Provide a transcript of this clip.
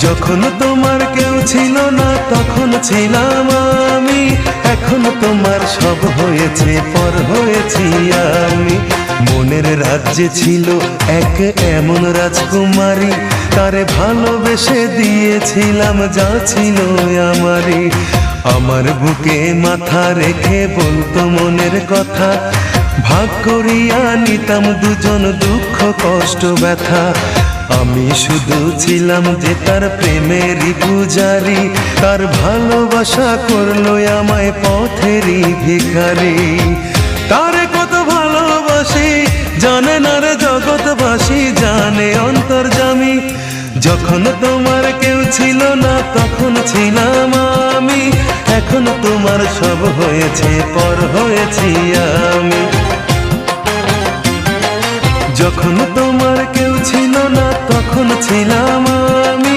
যখন তোমার কেউ ছিল না তখন ছিলাম আমি, এখন তোমার সব হয়েছে পর হয়েছি আমি। মনের রাজ্যে ছিল এক এমন রাজকুমারী, তারে ভালোবেসে দিয়েছিলাম যা ছিল আমারই। আমার বুকে মাথা রেখে বলতো মনের কথা, ভাগ করিয়া নিতাম দুজন দুঃখ কষ্ট ব্যথা। আমি শুধু ছিলাম যে তার প্রেমেরই পূজারি, তার ভালোবাসা করলো আমায় পথেরই ভিখারি। তারে কত ভালোবাসি জানে না রে জগৎবাসী, জানে অন্তর্যামী। যখন তোমার কেউ ছিল না তখন ছিলাম আমি, এখন তোমার সব হয়েছে পর হয়েছি আমি। যখন তোমার কেউ ছিল না তখন ছিলাম আমি।